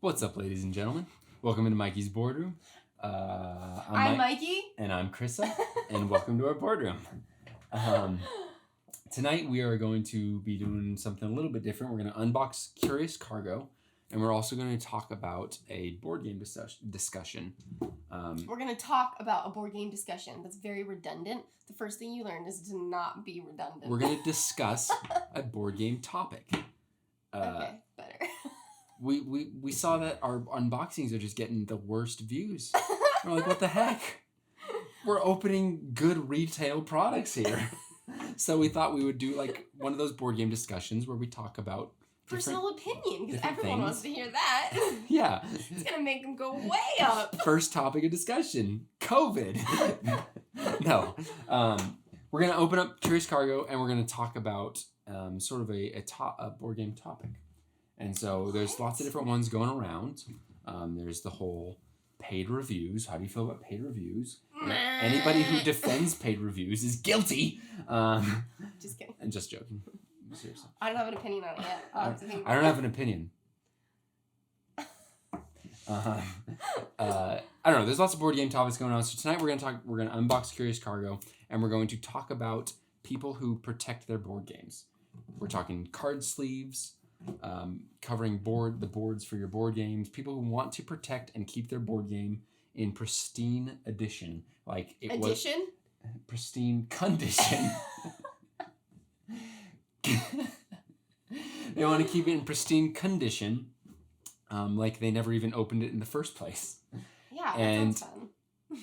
What's up, ladies and gentlemen? Welcome into Mikey's boardroom. I'm Mikey. And I'm Krissa. And welcome to our boardroom. Tonight we are going to be doing something a little bit different. We're going to unbox Curious Cargo. And we're also going to talk about a board game discussion. We're going to talk about a board game discussion that's very redundant. The first thing you learn is to not be redundant. We're going to discuss a board game topic. Okay, better. We saw that our unboxings are just getting the worst views. We're like, what the heck? We're opening good retail products here. So we thought we would do like one of those board game discussions where we talk about personal opinion, because everyone things. wants to hear that. Yeah. It's going to make them go way up. First topic of discussion, COVID. No. We're going to open up Curious Cargo and we're going to talk about sort of a board game topic. And so there's lots of different ones going around. There's the whole paid reviews. How do you feel about paid reviews? Anybody who defends paid reviews is guilty. Just kidding. And just joking. Seriously. I don't have an opinion on it yet. I don't have an opinion. I don't know. There's lots of board game topics going on. So tonight we're going to unbox Curious Cargo, and we're going to talk about people who protect their board games. We're talking card sleeves, covering the boards for your board games. People who want to protect and keep their board game in pristine edition, like it was pristine condition. They want to keep it in pristine condition, like they never even opened it in the first place. Yeah, and that sounds fun.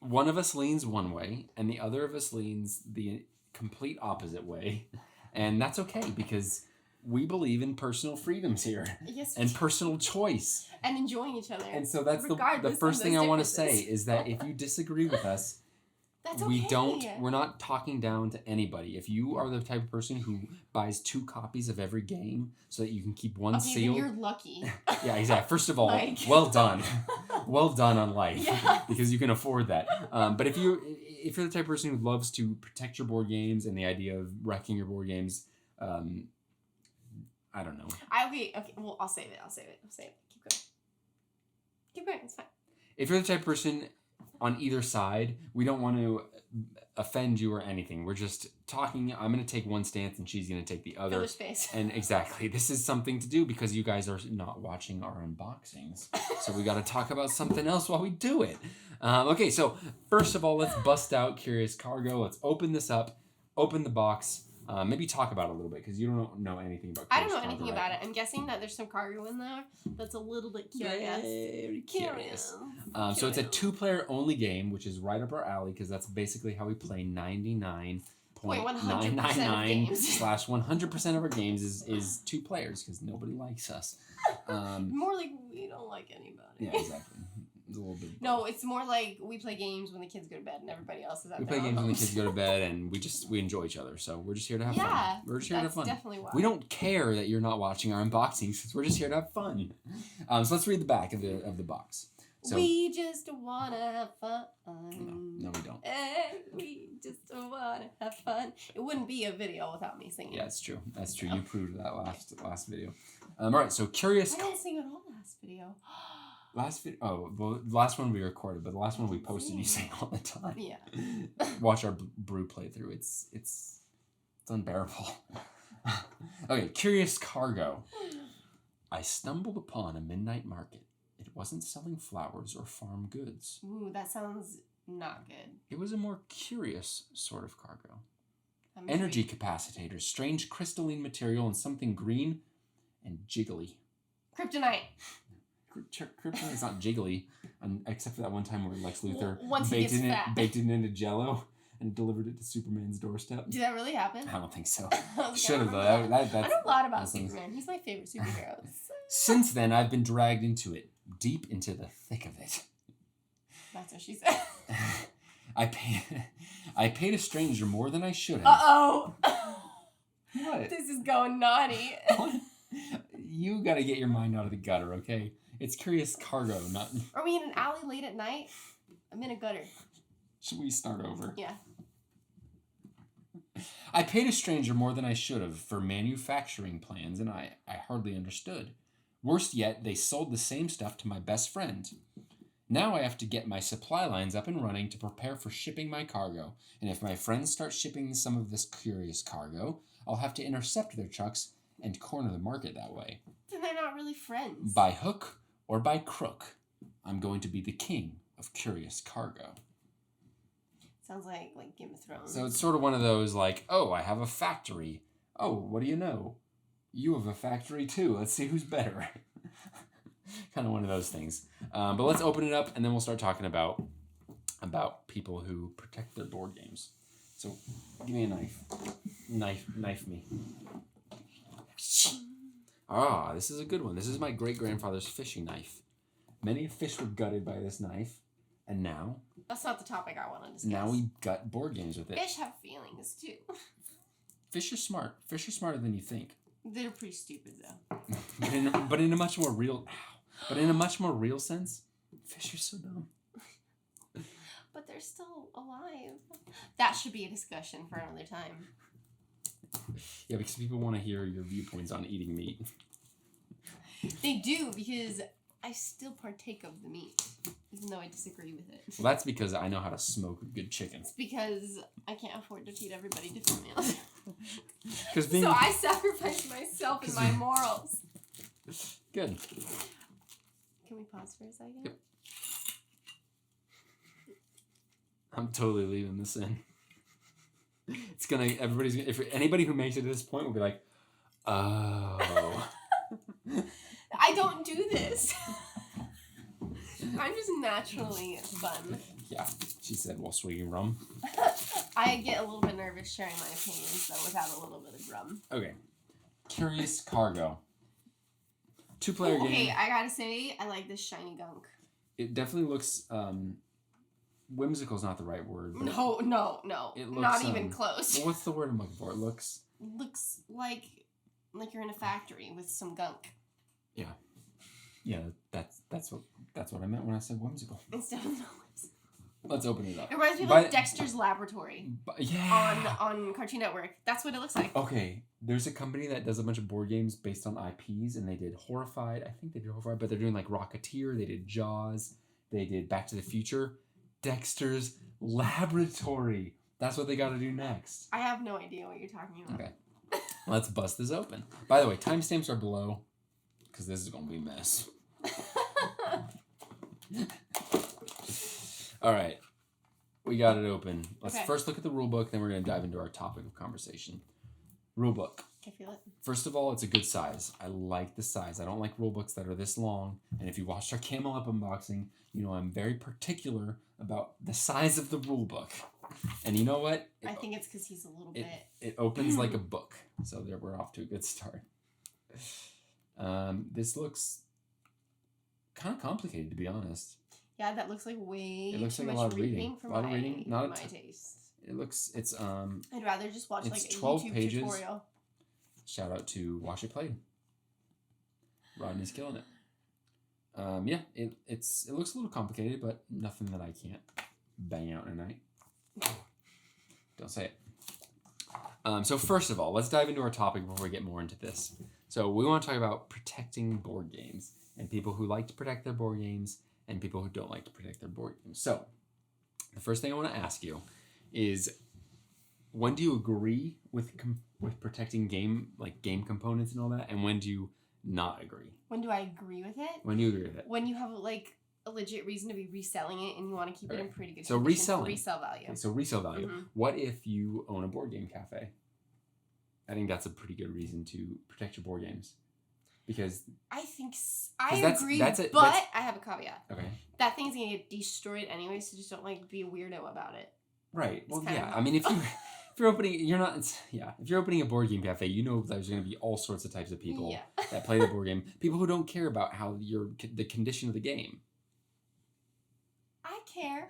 One of us leans one way, and the other of us leans the complete opposite way, and that's okay because we believe in personal freedoms here. Yes, and personal choice. And enjoying each other. And so that's the first thing I want to say is that if you disagree with us, that's okay. We're not talking down to anybody. If you are the type of person who buys 2 copies of every game so that you can keep one sealed. Then you're lucky. Yeah, exactly. First of all, well done. Well done on life. Yeah. Because you can afford that. But if you're the type of person who loves to protect your board games and the idea of wrecking your board games, I don't know. Okay. Well, I'll save it. Keep going. It's fine. If you're the type of person on either side, we don't want to offend you or anything. We're just talking. I'm going to take one stance and she's going to take the other. Filler space. And exactly. This is something to do because you guys are not watching our unboxings. So we got to talk about something else while we do it. Okay, so first of all, let's bust out Curious Cargo. Let's open this up. Open the box. Maybe talk about it a little bit because you don't know anything about Curious I don't know Cargo, anything about it. I'm guessing that there's some cargo in there that's a little bit curious. Very curious. So it's a 2-player only game, which is right up our alley because that's basically how we play 99.999/100% of our games is 2 players because nobody likes us. More like we don't like anybody. Yeah, exactly. It's a little bit. No, it's more like we play games when the kids go to bed and everybody else is at We their play games homes. when the kids go to bed and we enjoy each other. So we're just here to have fun. We're just here to have fun. Definitely why. We don't care that you're not watching our unboxings because we're just here to have fun. So let's read the back of the box. So, we just wanna have fun. No, we don't. We just wanna have fun. It wouldn't be a video without me singing. Yeah, it's true. That's true. You proved that last video. All right. So Curious. I didn't sing at all last video. The last one we recorded, but the last one we posted, you sang all the time. Yeah. Watch our brew playthrough. It's unbearable. Okay, Curious Cargo. I stumbled upon a midnight market. It wasn't selling flowers or farm goods. Ooh, that sounds not good. It was a more curious sort of cargo. Energy capacitors, strange crystalline material, and something green and jiggly. Kryptonite. Kryptonite's not jiggly, except for that one time where Lex Luthor baked it into Jell-O and delivered it to Superman's doorstep. Did that really happen? I don't think so. Okay, Should have though. I know a lot about Superman. He's my favorite superhero. Since then, I've been dragged into it, deep into the thick of it. That's what she said. I paid a stranger more than I should have. Uh-oh. What? This is going naughty. What? You gotta get your mind out of the gutter, okay? It's Curious Cargo, not... Are we in an alley late at night? I'm in a gutter. Should we start over? Yeah. I paid a stranger more than I should have for manufacturing plans, and I hardly understood. Worst yet, they sold the same stuff to my best friend. Now I have to get my supply lines up and running to prepare for shipping my cargo. And if my friends start shipping some of this curious cargo, I'll have to intercept their trucks and corner the market that way. Then they're not really friends. By hook or by crook, I'm going to be the king of curious cargo. Sounds like Game of Thrones. So it's sort of one of those like, oh, I have a factory. Oh, what do you know? You have a factory too. Let's see who's better. Kind of one of those things. But let's open it up and then we'll start talking about people who protect their board games. So give me a knife. Knife me. Ah, this is a good one. This is my great-grandfather's fishing knife. Many fish were gutted by this knife, and now... That's not the topic I want to discuss. Now we gut board games with it. Fish have feelings, too. Fish are smart. Fish are smarter than you think. They're pretty stupid, though. but in a much more real sense, fish are so dumb. But they're still alive. That should be a discussion for another time. Yeah, because people want to hear your viewpoints on eating meat. They do, because I still partake of the meat, even though I disagree with it. Well, that's because I know how to smoke a good chicken. It's because I can't afford to feed everybody different meals. So I sacrifice myself and my morals. Good. Can we pause for a second? Yep. I'm totally leaving this in. If anybody who makes it to this point will be like, oh. I don't do this. I'm just naturally fun. Yeah, she said while swigging rum. I get a little bit nervous sharing my opinions, though, without a little bit of rum. Okay. Curious Cargo. 2-player game. Okay, I gotta say, I like this shiny gunk. It definitely looks, whimsical is not the right word. No. It looks, not even close. Well, what's the word I'm looking for? It looks like you're in a factory with some gunk. Yeah. Yeah, that's what I meant when I said whimsical. Instead of no whimsical. Let's open it up. It reminds me of like Dexter's Laboratory. Yeah. On Cartoon Network. That's what it looks like. Okay, there's a company that does a bunch of board games based on IPs, and they did Horrified. I think they did Horrified, but they're doing like Rocketeer. They did Jaws. They did Back to the Future. Dexter's Laboratory. That's what they got to do next. I have no idea what you're talking about. Okay. Let's bust this open. By the way, timestamps are below, because this is going to be a mess. All right. We got it open. Let's first look at the rulebook, then we're going to dive into our topic of conversation. Rulebook. I feel it. First of all, it's a good size. I like the size. I don't like rulebooks that are this long. And if you watched our Camel Up unboxing, you know I'm very particular about the size of the rulebook. And you know what? I think it's because he's a little bit... It opens like a book. So there, we're off to a good start. This looks kind of complicated, to be honest. Yeah, that looks like way it looks too like much a lot of reading for my taste. It looks, it's I'd rather just watch like a 12 YouTube pages. tutorial. Shout out to Wash It Played. Rodney's killing it. Yeah, it looks a little complicated, but nothing that I can't bang out in a night. Don't say it. So first of all, let's dive into our topic before we get more into this. So we want to talk about protecting board games and people who like to protect their board games and people who don't like to protect their board games. So the first thing I want to ask you is, when do you agree with protecting game components and all that, and when do you not agree? When do I agree with it? When do you agree with it? When you have like a legit reason to be reselling it and you want to keep it in pretty good condition. So reselling. Resale value. Okay, so resale value. Mm-hmm. What if you own a board game cafe? I think that's a pretty good reason to protect your board games. Because I think I agree, but I have a caveat. Okay. That thing's gonna get destroyed anyway, so just don't like be a weirdo about it. Right. Well, yeah. I mean, if you're opening, if you're opening a board game cafe, you know there's going to be all sorts of types of people that play the board game. People who don't care about the condition of the game. I care.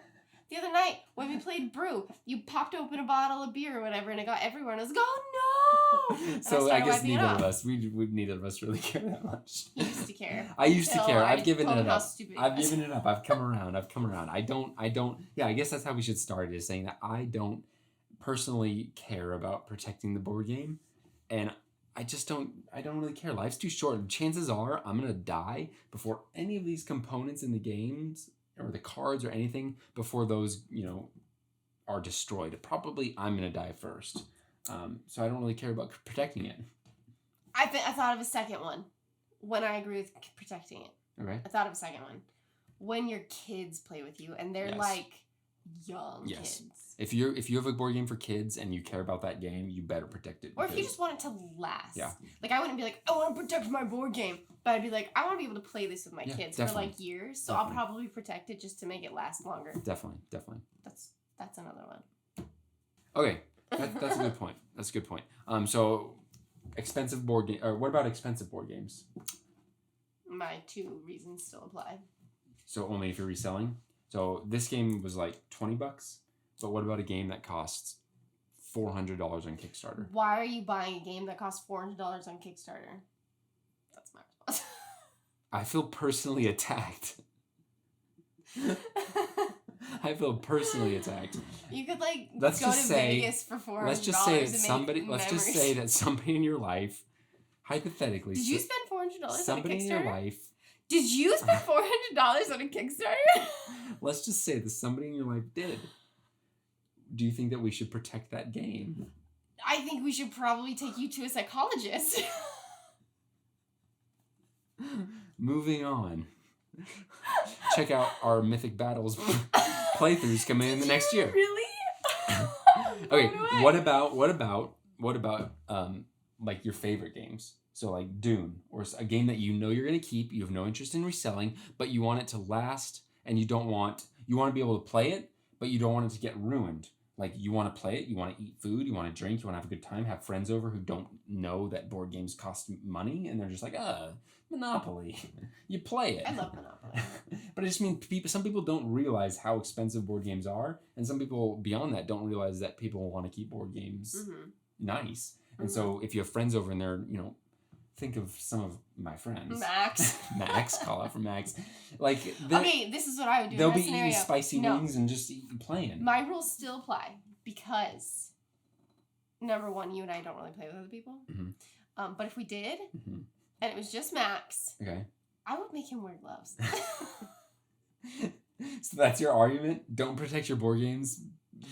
The other night when we played Brew, you popped open a bottle of beer or whatever, and it got everywhere, and I was like, "Oh no!" So I guess neither of us, neither of us really care that much. You used to care. I used to care. I've given it up. I've given it up. I've come around. I don't. Yeah, I guess that's how we should start, is saying that I don't personally care about protecting the board game, and I don't really care. Life's too short. Chances are I'm going to die before any of these components in the games or the cards or anything, before those, are destroyed. Probably I'm going to die first. So I don't really care about protecting it. I thought of a second one when I agree with protecting it. Okay. I thought of a second one. When your kids play with you and they're like young kids. If you have a board game for kids and you care about that game, you better protect it. Or if you just want it to last. Yeah. Like, I wouldn't be like, I want to protect my board game. But I'd be like, I want to be able to play this with my kids for like years. So I'll probably protect it just to make it last longer. Definitely. That's another one. Okay. That's a good point. That's a good point. So expensive board game, or what about expensive board games? My 2 reasons still apply. So only if you're reselling. So this game was like $20, but what about a game that costs $400 on Kickstarter? Why are you buying a game that costs $400 on Kickstarter? That's my response. I feel personally attacked. I feel personally attacked. You could go to Vegas for $400. Let's just say that somebody in your life, hypothetically. Did you spend $400 on a Kickstarter? Somebody in your life. Did you spend $400 on a Kickstarter? Let's just say that somebody in your life did. Do you think that we should protect that game? I think we should probably take you to a psychologist. Moving on. Check out our Mythic Battles playthroughs coming in the next year. Really? Okay, what about like your favorite games? So like Dune, or a game that you're going to keep, you have no interest in reselling, but you want it to last, and you want to be able to play it, but you don't want it to get ruined. Like, you want to play it, you want to eat food, you want to drink, you want to have a good time, have friends over who don't know that board games cost money, and they're just like, Monopoly. You play it. I love Monopoly. But I just mean, some people don't realize how expensive board games are, and some people beyond that don't realize that people want to keep board games nice. And so if you have friends over and they're, think of some of my friends. Max, call out for Max. Like, okay, this is what I would do. They'll be eating spicy wings and just playing. My rules still apply because, number one, you and I don't really play with other people. Mm-hmm. But if we did, and it was just Max, okay, I would make him wear gloves. So that's your argument? Don't protect your board games.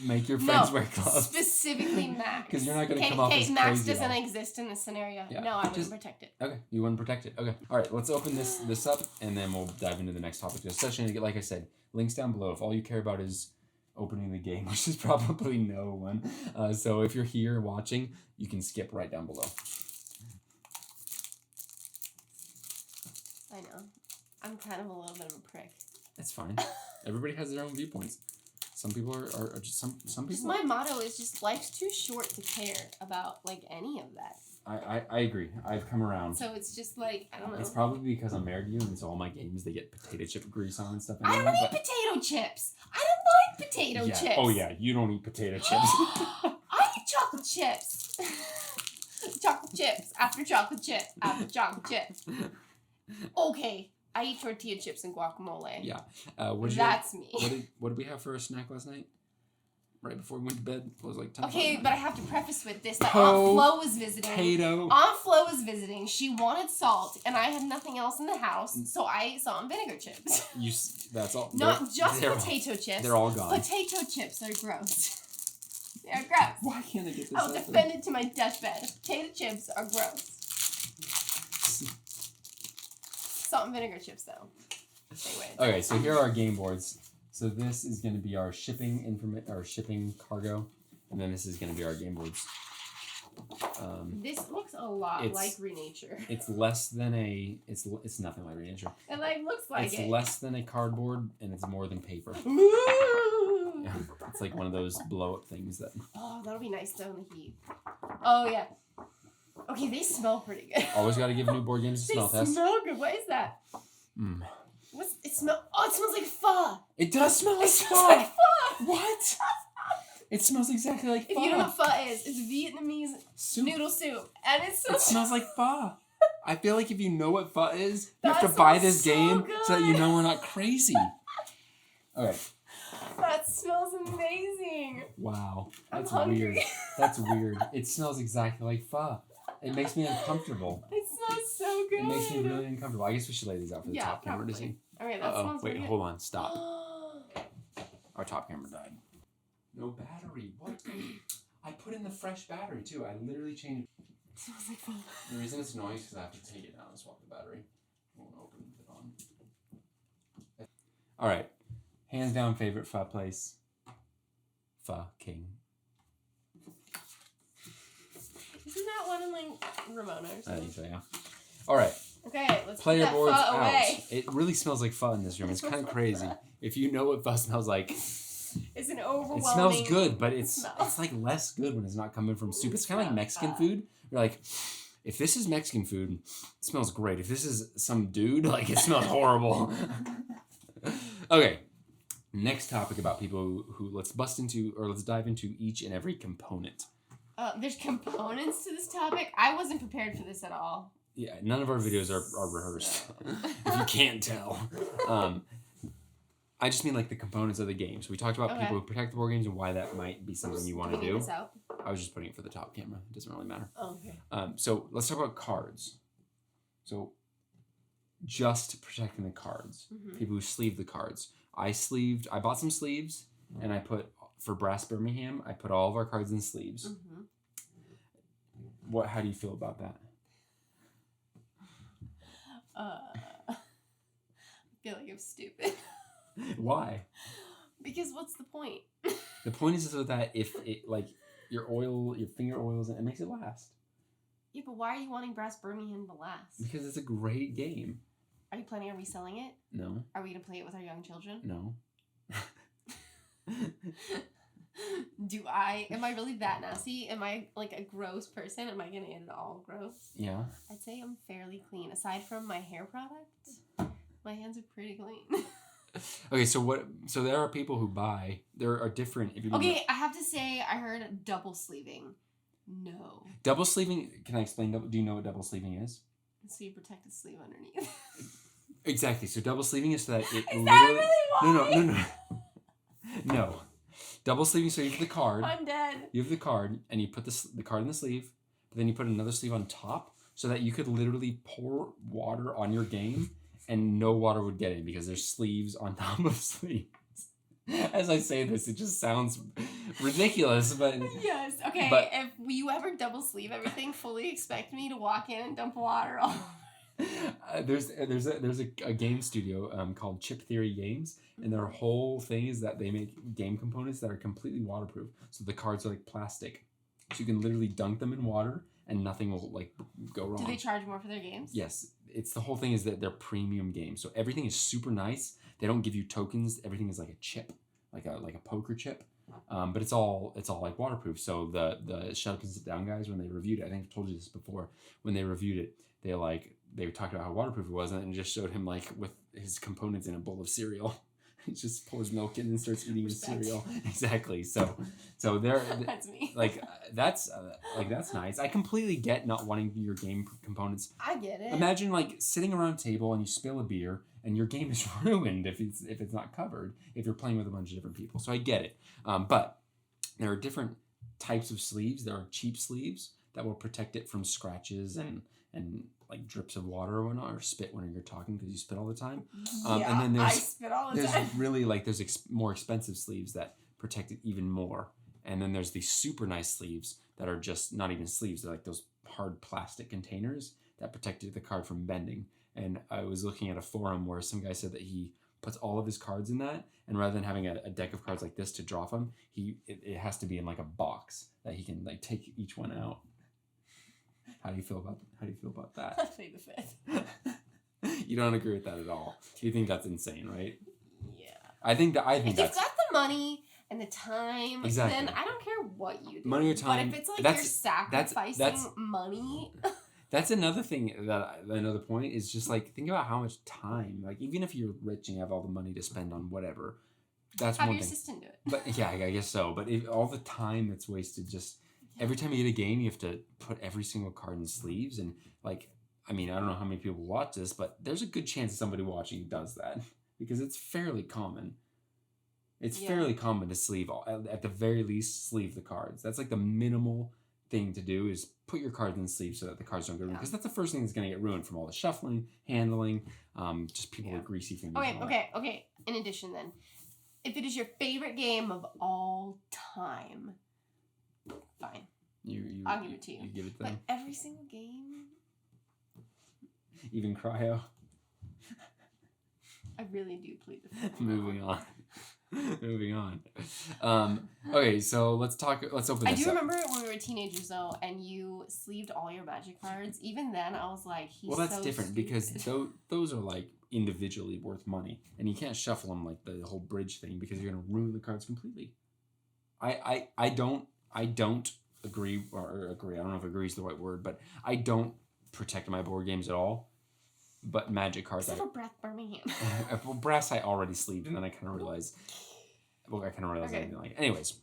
Make your friends wear gloves. Specifically Max. Because you're not going to come off as crazy. Max doesn't exist in this scenario. Yeah. No, I wouldn't protect it. Okay, you wouldn't protect it. Okay. All right, let's open this up, and then we'll dive into the next topic. Especially, like I said, links down below. If all you care about is opening the game, which is probably no one. So if you're here watching, you can skip right down below. I know. I'm kind of a little bit of a prick. That's fine. Everybody has their own viewpoints. Some people are just some people. Just my motto is just life's too short to care about any of that. I agree. I've come around. So it's just I don't know. It's probably because I'm married to you, and so all my games they get potato chip grease on and stuff. I don't eat potato chips. I don't like potato chips. Oh yeah, you don't eat potato chips. I eat chocolate chips. Chocolate chips after chocolate chip after chocolate chip. Okay. I eat tortilla chips and guacamole. Yeah. That's me. What did we have for a snack last night? Right before we went to bed? It was like 10 Okay, but I have to preface with this that Aunt Flo was visiting. Aunt Flo was visiting. She wanted salt, and I had nothing else in the house, so I ate salt and vinegar chips. That's all. Not just potato chips. They're all gone. Potato chips are gross. They're gross. Why can't I get this I'll defend it to my deathbed. Potato chips are gross. Salt and vinegar chips, though. Okay, so here are our game boards. So this is going to be our shipping cargo, and then this is going to be our game boards. This looks a lot like Renature. It's less than it's nothing like Renature. It looks like it's less than a cardboard, and it's more than paper. Ooh! Yeah, it's like one of those blow-up things that. Oh, that'll be nice though in the heat. Oh yeah. Okay, they smell pretty good. Always got to give new board games a smell test. They smell good. What is that? What's it smell? Oh, it smells like pho. It does smell like pho. It smells like pho. What? It smells exactly like pho. If you don't know what pho is, it's Vietnamese noodle soup, and it smells like pho. I feel like if you know what pho is, you have to buy this game so that you know we're not crazy. Okay. That smells amazing. Wow. That's I'm hungry. weird. That's weird. It smells exactly like pho. It makes me uncomfortable. It smells so good. It makes me really uncomfortable. I guess we should lay these out for the top camera to see. Okay, that smells wait, really good. hold on, stop. Our top camera died. No battery. What? I put in the fresh battery too. I literally changed. It smells like fun. The reason it's noise is because I have to take it down and swap the battery. I won't open it on. All right, hands down favorite pho place. Pho King. Isn't that one in like Ramona or something? I think so, yeah. All right. Okay, let's Player put that boards pho out. away. It really smells like pho in this room. It's kind of crazy. If you know what pho smells like, It's an overwhelming. it smells good, but it's smell. like less good when it's not coming from soup. It's kind of like Mexican food. You're like, if this is Mexican food, it smells great. If this is some dude, like it smells horrible. Okay, next topic about people who let's dive into each and every component. There's components to this topic. I wasn't prepared for this at all. Yeah, none of our videos are rehearsed. If you can't tell. I just mean like the components of the game. So we talked about people who protect the board games and why that might be something you want to do. This out? I was just putting it for the top camera. It doesn't really matter. Oh, okay. So let's talk about cards. So just protecting the cards. Mm-hmm. People who sleeve the cards. I bought some sleeves and I put, for Brass Birmingham, I put all of our cards in sleeves. Mm-hmm. How do you feel about that? I feel like I'm stupid. Why? Because what's the point? The point is so that if it like your finger oils it makes it last. Yeah, but why are you wanting Brass Birmingham to last? Because it's a great game. Are you planning on reselling it? No. Are we gonna play it with our young children? No. Am I really that nasty? Am I like a gross person? Am I gonna get it all gross? Yeah. I'd say I'm fairly clean. Aside from my hair products, my hands are pretty clean. Okay, so there are people who buy. There are different. Okay, I have to say I heard double sleeving. No. Double sleeving. Can I explain? Do you know what double sleeving is? So you protect the sleeve underneath. Exactly. So double sleeving is so that it Is literally. that really why? No. No. Double sleeving. So you have the card. I'm dead. You have the card, and you put the card in the sleeve, but then you put another sleeve on top, so that you could literally pour water on your game, and no water would get in because there's sleeves on top of sleeves. As I say this, it just sounds ridiculous, but yes. Okay. But, if you ever double sleeve everything, fully expect me to walk in and dump water all. There's a game studio called Chip Theory Games, and their whole thing is that they make game components that are completely waterproof. So the cards are like plastic, so you can literally dunk them in water and nothing will like go wrong. Do they charge more for their games? Yes, it's the whole thing is that they're premium games, so everything is super nice. They don't give you tokens. Everything is like a chip, like a poker chip. But it's all like waterproof. So the Shut Up and Sit Down guys, when they reviewed it, I think I've told you this before. When they reviewed it, they talked about how waterproof it was, and just showed him like with his components in a bowl of cereal. He just pours milk in and starts eating his cereal. Exactly. So they're That's me. That's nice. I completely get not wanting your game components. I get it. Imagine like sitting around a table and you spill a beer and your game is ruined if it's not covered, if you're playing with a bunch of different people. So I get it. But there are different types of sleeves. There are cheap sleeves that will protect it from scratches and like drips of water or whatnot, or spit when you're talking because you spit all the time. Yeah, and then I spit all the time. Really like more expensive sleeves that protect it even more. And then there's these super nice sleeves that are just not even sleeves. They're like those hard plastic containers that protected the card from bending. And I was looking at a forum where some guy said that he puts all of his cards in that, and rather than having a deck of cards like this to draw from, it has to be in like a box that he can like take each one out. How do you feel about that? I plead the fifth. You don't agree with that at all. You think that's insane, right? Yeah. I think if you've got the money and the time, then I don't care what you do. Money or time. But if it's like you're sacrificing money. That's another thing another point is just like think about how much time, like even if you're rich and you have all the money to spend on whatever, that's have one your thing. assistant do it. But yeah, I guess so. But if all the time that's wasted, just every time you get a game, you have to put every single card in sleeves, and like I mean, I don't know how many people watch this, but there's a good chance somebody watching does that because it's fairly common. It's fairly common to sleeve at the very least sleeve the cards. That's like the minimal thing to do is put your cards in the sleeve so that the cards don't get ruined. Because that's the first thing that's going to get ruined from all the shuffling, handling, just people with greasy fingers. Okay. In addition, then, if it is your favorite game of all time, fine. I'll give it to you. You give it to them. But every single game. Even cryo. I really do plead the fifth. Moving on. Okay, so let's open this up. I do remember when we were teenagers, though, and you sleeved all your Magic cards. Even then, I was like, well, that's so different stupid. Because those are like individually worth money, and you can't shuffle them like the whole bridge thing because you're gonna ruin the cards completely. I don't agree or agree. I don't know if agree is the right word, but I don't protect my board games at all. But Magic cards, except for Breath Birmingham. Well, brass I already sleeved, and then I kind of realized. Well, I kind of realized I didn't like it. Anyways,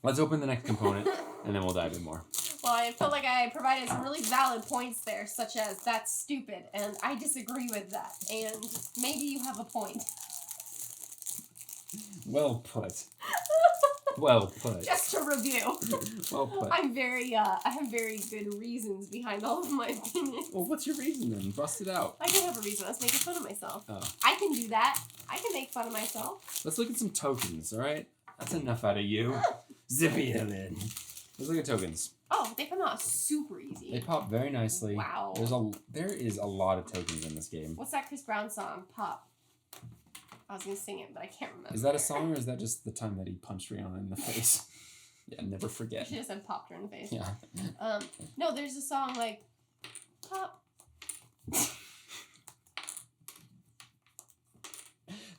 let's open the next component, and then we'll dive in more. Well, I feel like I provided some really valid points there, such as that's stupid, and I disagree with that, and maybe you have a point. Well put. Well put. Just to review. Well put. I have very good reasons behind all of my opinions. Well, what's your reason then? Bust it out. I don't have a reason. I was making fun of myself. Oh. I can do that. I can make fun of myself. Let's look at some tokens, all right? That's enough out of you. Zippy them in. Let's look at tokens. Oh, they come out super easy. They pop very nicely. Wow. There is a lot of tokens in this game. What's that Chris Brown song? Pop. I was going to sing it, but I can't remember. Is that a song, or is that just the time that he punched Rihanna in the face? Yeah, never forget. You should have said popped her in the face. Yeah. No, there's a song like, pop.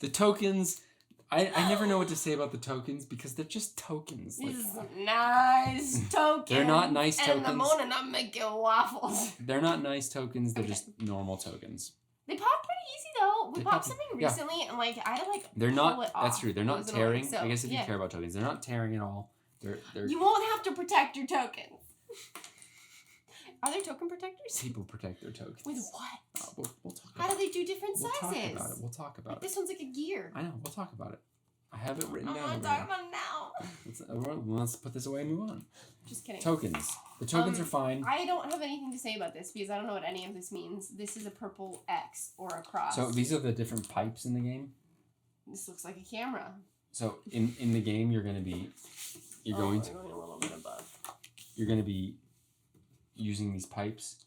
The tokens, I never know what to say about the tokens because they're just tokens. These nice tokens. They're not nice tokens. And in the morning I'm making waffles. They're not nice tokens. They're just normal tokens. They pop pretty easy though. We popped something recently and like I had to like they're pull not. it off. That's true. They're not tearing. So, I guess if you care about tokens, they're not tearing at all. They're. You won't have to protect your tokens. Are there token protectors? People protect their tokens. With what? We'll talk about How do they do different sizes? We'll talk about it. This one's like a gear. I know. We'll talk about it. I have it written down. I want to talk about it now. Let's put this away and move on. Just kidding. Tokens. The tokens are fine. I don't have anything to say about this because I don't know what any of this means. This is a purple X or a cross. So these are the different pipes in the game. This looks like a camera. So in the game, you're going to be going a little bit above. You're going to be using these pipes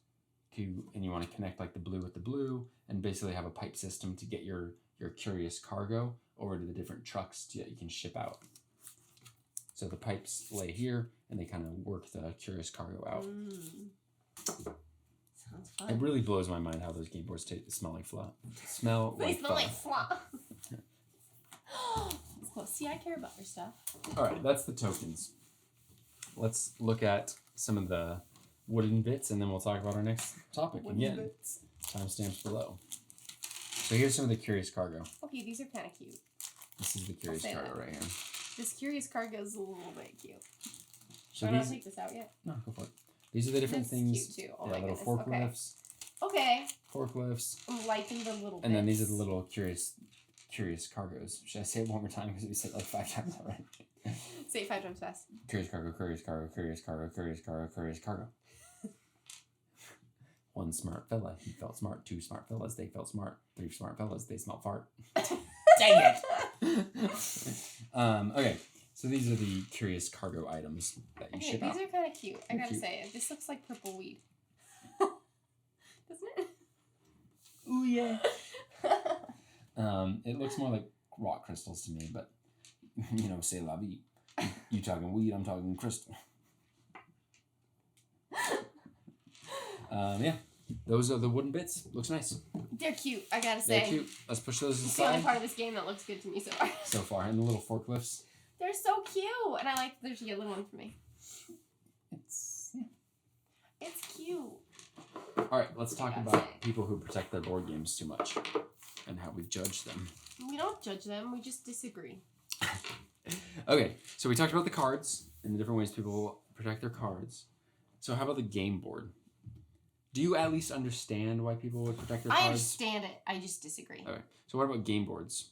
and you want to connect like the blue with the blue and basically have a pipe system to get your curious cargo over to the different trucks that you can ship out. So the pipes lay here and they kind of work the curious cargo out. Sounds fun. It really blows my mind how those game boards smell like fluff. They smell like fluff. See, I care about your stuff. All right, that's the tokens. Let's look at some of the wooden bits, and then we'll talk about our next topic again. Timestamps below. So here's some of the curious cargo. Okay, these are kind of cute. This is the curious cargo right here. This curious cargo is a little bit cute. So Should I not take this out yet? No, go for it. These are the different things. Cute too. Oh yeah, my little goodness. forklifts. Okay. Forklifts. I'm liking the little. And then these are the little curious cargos. Should I say it one more time because we said it like 5 times already? Say it 5 times fast. Curious cargo, curious cargo, curious cargo, curious cargo, curious cargo. One smart fella, he felt smart. 2 smart fellas, they felt smart. 3 smart fellas, they smelt fart. Dang it! Okay, so these are the curious cargo items that you ship out. These are kind of cute. I gotta say, this looks like purple weed. Doesn't it? Ooh yeah. It looks more like rock crystals to me, but c'est la vie. You talking weed, I'm talking crystal. Yeah, those are the wooden bits. Looks nice. They're cute, I gotta say. They're cute. Let's push those aside. It's the only part of this game that looks good to me so far. So far, and the little forklifts. They're so cute, and I like. There's a yellow one for me. It's cute. All right, let's talk about people who protect their board games too much, and how we judge them. We don't judge them. We just disagree. Okay, so we talked about the cards and the different ways people protect their cards. So how about the game board? Do you at least understand why people would protect their cards? I understand it. I just disagree. Okay. So what about game boards?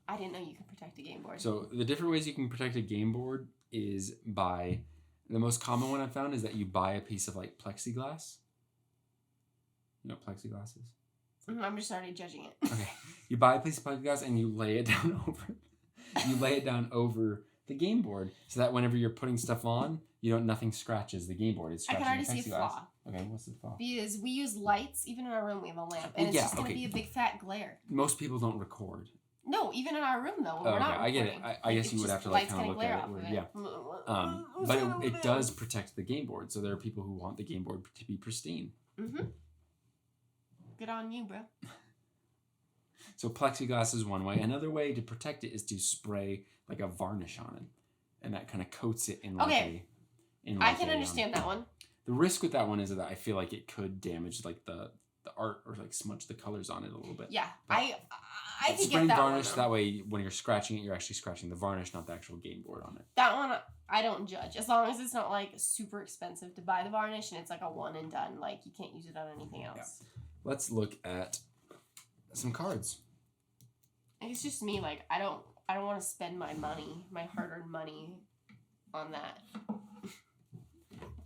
I didn't know you could protect a game board. So the different ways you can protect a game board is by The most common one I found is that you buy a piece of like plexiglass. You know what plexiglass is? I'm just already judging it. Okay. You buy a piece of plexiglass and you lay it down over the game board so that whenever you're putting stuff on, nothing scratches the game board. It's I scratching can already the see a plexiglass. flaw. Okay, what's the flaw? Because we use lights, even in our room we have a lamp, and it's just going to be a big fat glare. Most people don't record. No, even in our room though, when we're not recording. I get it. I guess you would have to like kind of look at it. Yeah. But it does protect the game board, so there are people who want the game board to be pristine. Mm-hmm. Good on you, bro. So plexiglass is one way. Another way to protect it is to spray like a varnish on it, and that kind of coats it in like I can understand that one. The risk with that one is that I feel like it could damage like the art or like smudge the colors on it a little bit. Yeah, but I can get that varnish one, that way when you're scratching it, you're actually scratching the varnish, not the actual game board on it. That one I don't judge, as long as it's not like super expensive to buy the varnish and it's like a one and done. Like you can't use it on anything else. Yeah. Let's look at some cards. I think it's just me. Like I don't want to spend my hard-earned money, on that.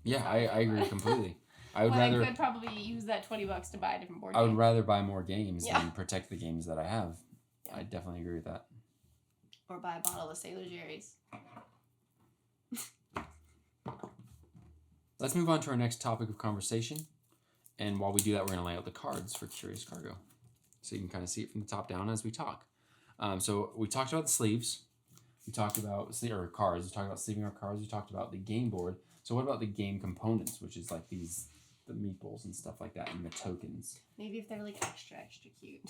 Yeah, I agree completely. I could probably use that $20 to buy a different board game. I would rather buy more games than protect the games that I have. Yeah. I definitely agree with that. Or buy a bottle of Sailor Jerry's. Let's move on to our next topic of conversation. And while we do that, we're going to lay out the cards for Curious Cargo. So you can kind of see it from the top down as we talk. So we talked about the sleeves. We talked about cards. We talked about sleeving our cards. We talked about the game board. So what about the game components, which is like the meeples and stuff like that, and the tokens? Maybe if they're like extra cute.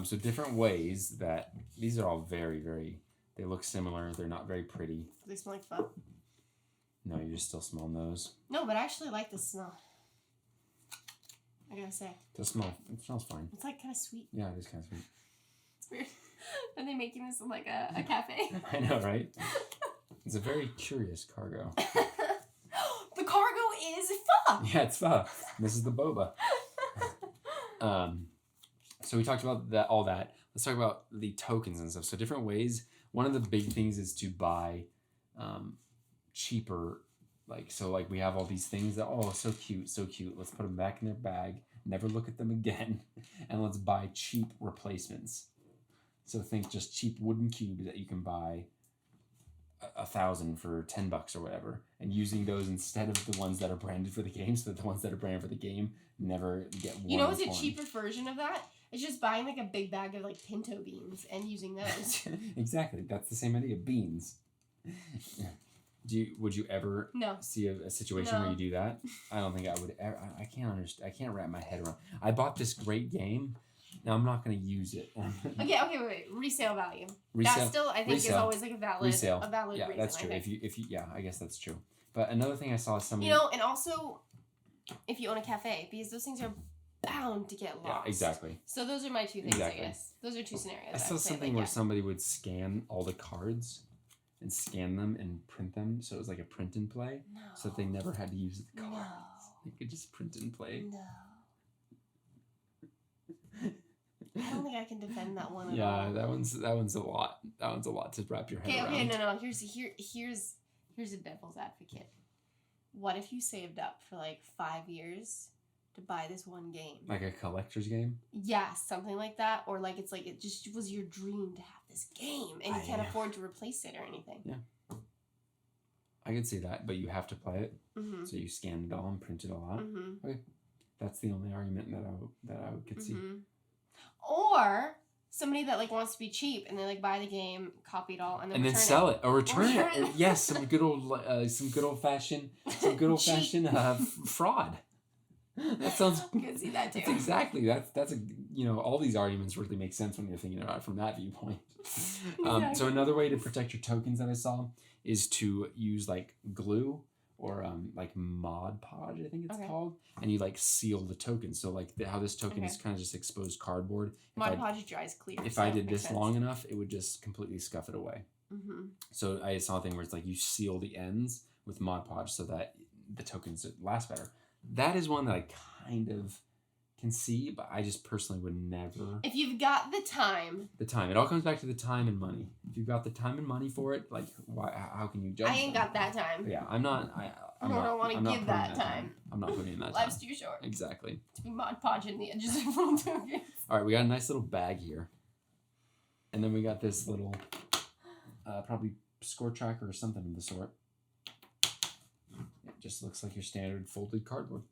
So different ways that these are all very, very, they look similar. They're not very pretty. They smell like fun. No, you're just still smelling those. No, but I actually like the smell. I gotta say. It smells fine. It's like kind of sweet. Yeah, it is kind of sweet. It's weird. Are they making this in like a cafe? I know, right? It's a very curious cargo. The cargo is pho. Yeah, it's pho. This is the boba. So we talked about all that. Let's talk about the tokens and stuff. So different ways. One of the big things is to buy cheaper. Like we have all these things that, so cute. Let's put them back in their bag. Never look at them again. And let's buy cheap replacements. So think just cheap wooden cubes that you can buy 1,000 for $10 or whatever, and using those instead of the ones that are branded for the game, so that the ones that are branded for the game never get worn. You know what's a cheaper version of that? It's just buying like a big bag of like pinto beans and using those. Exactly, that's the same idea. Beans. Would you ever see a situation where you do that? I don't think I would ever. I can't understand. I can't wrap my head around. I bought this great game. Now I'm not going to use it. Okay, wait. Resale value. That still, I think, is always like a valid reason. Yeah, that's true. If you, yeah, I guess that's true. But another thing I saw is somebody. And also, if you own a cafe, because those things are bound to get lost. Yeah, exactly. So those are my two things, I guess. Those are two scenarios. I saw something where somebody would scan all the cards and scan them and print them, so it was like a print and play, so that they never had to use the cards. They could just print and play. No. I don't think I can defend that one at all. Yeah, that one's a lot. That one's a lot to wrap your head around. Okay, no. Here's a devil's advocate. What if you saved up for like 5 years to buy this one game? Like a collector's game? Yeah, something like that. Or like it just was your dream to have this game and you can't afford to replace it or anything. Yeah. I could see that, but you have to play it. Mm-hmm. So you scan it all and print it all out. Mm-hmm. Okay. That's the only argument that I could see. Or somebody that like wants to be cheap and they like buy the game, copy it all, and then sell it or return it. Yes, some good old fashioned fraud. That sounds. I can see that too. That's exactly that's all these arguments really make sense when you're thinking about it from that viewpoint. Exactly. So another way to protect your tokens that I saw is to use like glue or like Mod Podge, I think it's called, and you like seal the token. So like how this token is kind of just exposed cardboard. Mod Podge dries clear. If I did this long enough, it would just completely scuff it away. Mm-hmm. So I saw a thing where it's like you seal the ends with Mod Podge so that the tokens last better. That is one that I kind of can see, but I just personally would never. If you've got the time. The time. It all comes back to the time and money. If you've got the time and money for it, like, why? How can you judge? I ain't got that time. But yeah, I'm not. I don't want to give that time. I'm not putting in that time. Life's too short. Exactly. To be Mod Podging the edges of Rulebook. All right, we got a nice little bag here, and then we got this little, probably score tracker or something of the sort. It just looks like your standard folded cardboard.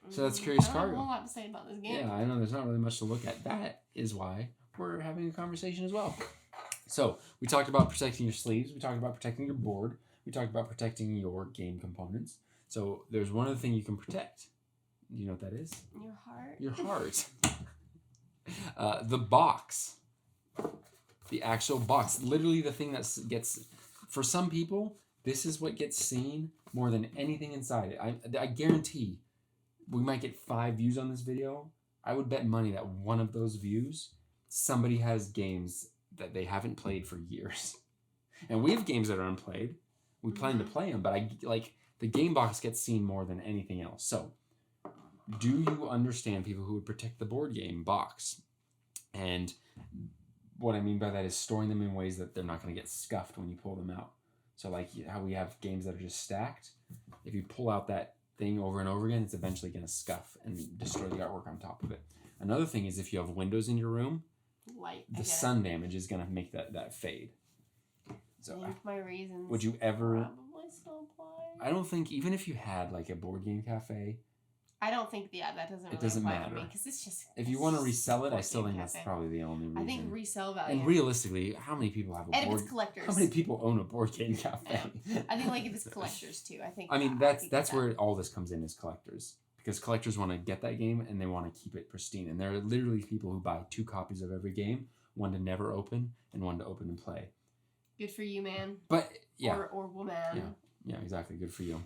So that's Curious Cargo. I don't have a whole lot to say about this game. Yeah, I know there's not really much to look at. That is why we're having a conversation as well. So we talked about protecting your sleeves. We talked about protecting your board. We talked about protecting your game components. So there's one other thing you can protect. Do you know what that is? Your heart. Your heart. The box. The actual box. Literally the thing that gets... For some people, this is what gets seen more than anything inside it. I guarantee we might get 5 views on this video. I would bet money that one of those views, somebody has games that they haven't played for years. And we have games that are unplayed. We plan to play them, but the game box gets seen more than anything else. So, do you understand people who would protect the board game box? And what I mean by that is storing them in ways that they're not going to get scuffed when you pull them out. So like how we have games that are just stacked. If you pull out that thing over and over again, it's eventually going to scuff and destroy the artwork on top of it. Another thing is if you have windows in your room, the sun damage is going to make that fade. So I think my reasons would you ever... probably still apply. I don't think, even if you had like a board game cafe... I don't think, that doesn't really doesn't apply matter. to me, because it's just... If you want to resell it, I still think cafe. that's probably the only reason. I think resale value. And realistically, how many people have a and board... if it's collectors. How many people own a board game cafe? I think like if it's collectors too, I think... I mean, that's where all this comes in, is collectors. Because collectors want to get that game and they want to keep it pristine. And there are literally people who buy 2 copies of every game, one to never open and one to open and play. Good for you, man. But, yeah. Or woman. Yeah, exactly. Good for you.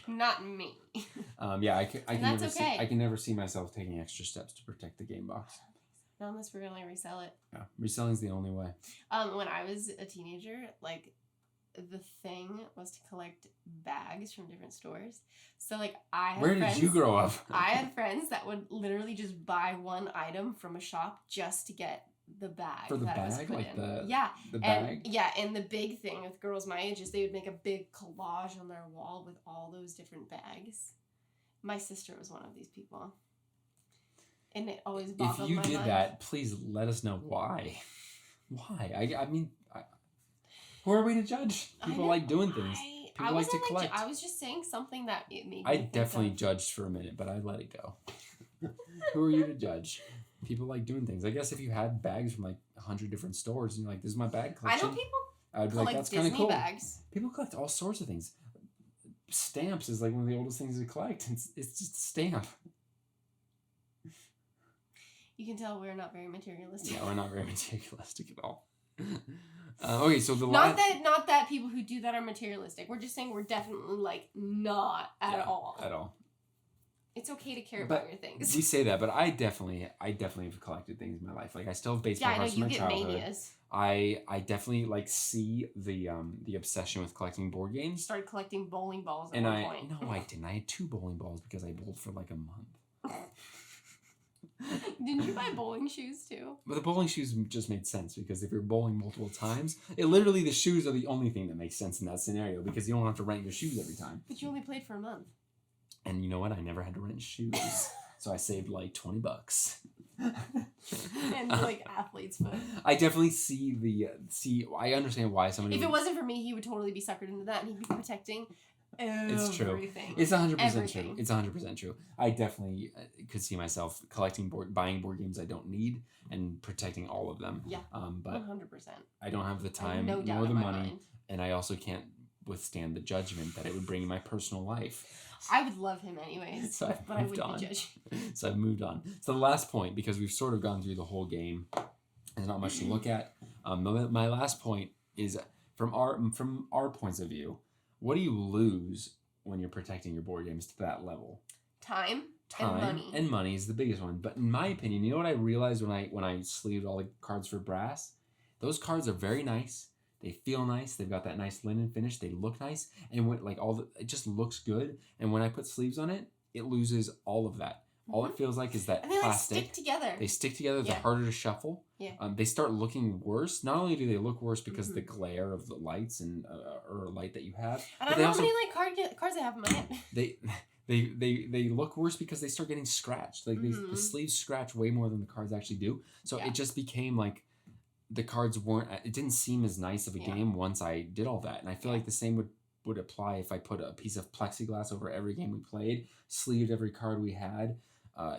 Not me. I can never see myself taking extra steps to protect the game box. Not unless we're going to resell it. Yeah, reselling's the only way. When I was a teenager, like, the thing was to collect bags from different stores. So, like, Where did you grow up? I had friends that would literally just buy one item from a shop just to get the bag. For the that bag? was put Like in. the bag? And the big thing with girls my age is they would make a big collage on their wall with all those different bags. My sister was one of these people. And it always boggled my mind. If you did that, please let us know why. Why? I mean, who are we to judge? People like doing things. People like to collect. I was just saying something that it made me I definitely judged for a minute, but I let it go. Who are you to judge? People like doing things. I guess if you had bags from like 100 different stores and you're like, this is my bag collection. I know people I'd be collect like, that's kind of Disney cool. bags. People collect all sorts of things. Stamps is like one of the oldest things to collect. It's just a stamp. You can tell we're not very materialistic. Yeah, we're not very materialistic at all. Okay, so not that people who do that are materialistic. We're just saying we're definitely like not at all. At all. It's okay to care about your things. We say that, but I definitely have collected things in my life. Like I still have baseball cards from my childhood. Manias. I definitely like see the obsession with collecting board games. Started collecting bowling balls at one point. No, I didn't. I had 2 bowling balls because I bowled for like a month. Didn't you buy bowling shoes too? But the bowling shoes just made sense because if you're bowling multiple times, the shoes are the only thing that makes sense in that scenario because you don't have to rent your shoes every time. But you only played for a month. And you know what? I never had to rent shoes. So I saved like $20. And like athlete's foot. I definitely I understand why somebody If it wasn't for me, he would totally be suckered into that and he'd be protecting everything. It's true. It's 100% true. It's 100% true. I definitely could see myself buying board games I don't need and protecting all of them. Yeah. But 100%. I don't have the time nor the money, and I also can't withstand the judgment that it would bring in my personal life. I would love him anyways, but I wouldn't be judging. So I've moved on. So the last point, because we've sort of gone through the whole game, there's not much to look at. My last point is from our points of view. What do you lose when you're protecting your board games to that level? Time and money. And money is the biggest one. But in my opinion, you know what I realized when I sleeved all the cards for brass? Those cards are very nice. They feel nice. They've got that nice linen finish. They look nice, and when it just looks good. And when I put sleeves on it, it loses all of that. All it feels like is that and they plastic. stick together. They stick together. They're harder to shuffle. Yeah. They start looking worse. Not only do they look worse because of the glare of the lights and or light that you have, and I don't know how many cards I have in my hand. They look worse because they start getting scratched. Like the sleeves scratch way more than the cards actually do. So it just became like the cards weren't. It didn't seem as nice of a game once I did all that. And I feel like the same would apply if I put a piece of plexiglass over every game we played, sleeved every card we had.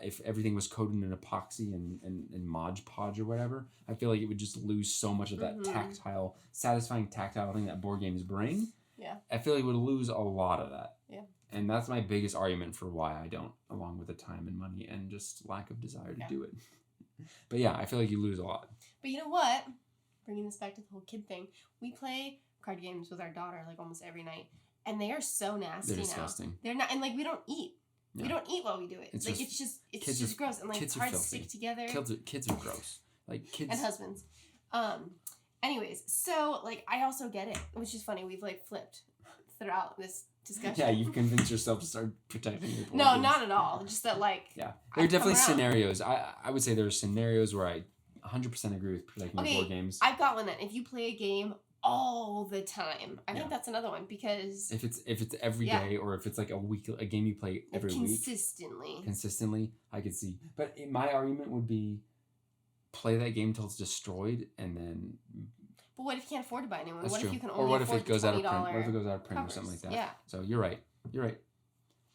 If everything was coated in epoxy and Mod Podge or whatever, I feel like it would just lose so much of that satisfying tactile thing that board games bring. Yeah. I feel like it would lose a lot of that. Yeah. And that's my biggest argument for why I don't, along with the time and money and just lack of desire to do it. But yeah, I feel like you lose a lot. But you know what? Bringing this back to the whole kid thing, we play card games with our daughter like almost every night, and they are so nasty. They're disgusting. They're not, and like we don't eat. Yeah. We don't eat while we do it. It's just gross. And like cards stick together. Kids are gross. Like kids and husbands. Anyways, so like I also get it, which is funny. We've like flipped throughout this discussion. Yeah, you've convinced yourself to start protecting your board No, games. not at all. Just that like there are definitely scenarios. I would say there are scenarios where I 100% agree with protecting your board games. I've got one that if you play a game all the time, I think that's another one because if it's every day or if it's like a game you play every week consistently, I could see. But my argument would be play that game till it's destroyed and then. But what if you can't afford to buy a new one? What true. if you can only or what if it goes out of print? What if it goes out of print or something like that? Yeah. So you're right.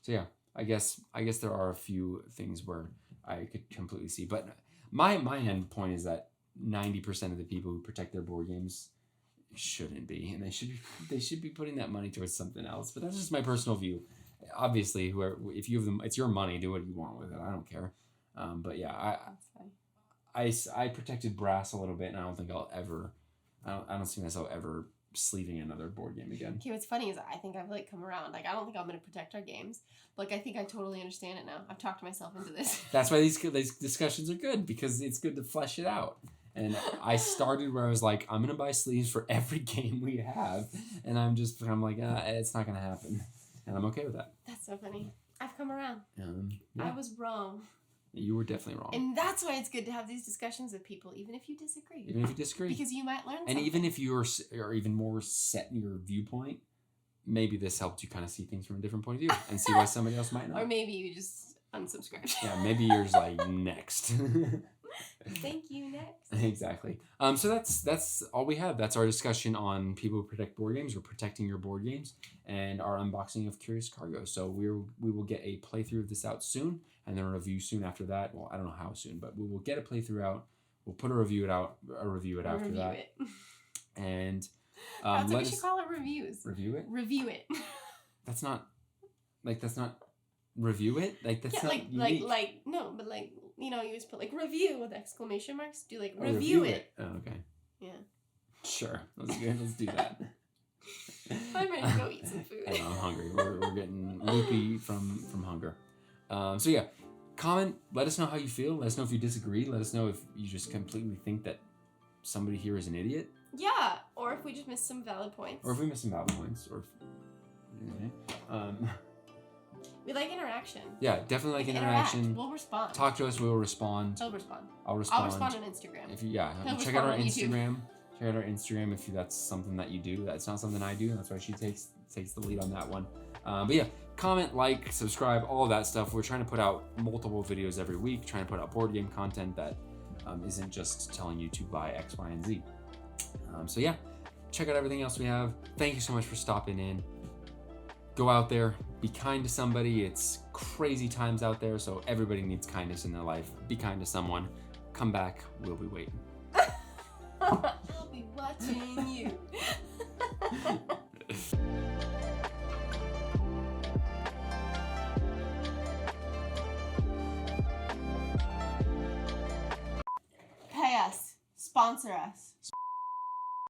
So yeah, I guess there are a few things where I could completely see, but my end point is that 90% of the people who protect their board games shouldn't be, and they should be putting that money towards something else. But that's just my personal view. Obviously, if you have them, it's your money. Do what you want with it. I don't care. But yeah, I protected brass a little bit, and I don't think I don't see myself ever sleeving another board game again. Okay, what's funny is I think I've like come around. Like I don't think I'm gonna protect our games. Like I think I totally understand it now. I've talked myself into this. That's why these discussions are good, because it's good to flesh it out. And I started where I was like, I'm gonna buy sleeves for every game we have, and I'm like, it's not gonna happen, and I'm okay with that. That's so funny. I've come around. I was wrong. You were definitely wrong. And that's why it's good to have these discussions with people, even if you disagree. Because you might learn something. And even if you're even more set in your viewpoint, maybe this helped you kind of see things from a different point of view and see why somebody else might not. Or maybe you just unsubscribed. Yeah, maybe you're just like, next. Thank you, next. Exactly. So that's all we have. That's our discussion on people who protect board games or protecting your board games, and our unboxing of Curious Cargo. So we will get a playthrough of this out soon, and then a review soon after that. Well, I don't know how soon, but we will get a playthrough out. We'll put a review it after that. And that's what we should call it, reviews. Review it? Review it. That's not review it? Like that's not like no, but like, you know, you just put like review with exclamation marks. Do like review it. Oh, okay. Yeah. Sure. Let's do that. I'm ready to go eat some food. I know, I'm hungry. We're getting loopy from hunger. So yeah, comment. Let us know how you feel. Let us know if you disagree. Let us know if you just completely think that somebody here is an idiot. Yeah, or if we just missed some valid points. Or we like interaction. Yeah, definitely like interaction. We'll respond. Talk to us. We will respond. He'll respond. I'll respond. I'll respond on Instagram. Check out our Instagram. Check out our Instagram if that's something that you do. That's not something I do. That's why she takes the lead on that one. But yeah, comment, like, subscribe, all of that stuff. We're trying to put out multiple videos every week. Trying to put out board game content that isn't just telling you to buy X, Y, and Z. So yeah, check out everything else we have. Thank you so much for stopping in. Go out there, be kind to somebody. It's crazy times out there, so everybody needs kindness in their life. Be kind to someone. Come back. We'll be waiting. I'll be watching you. Pay us. Sponsor us.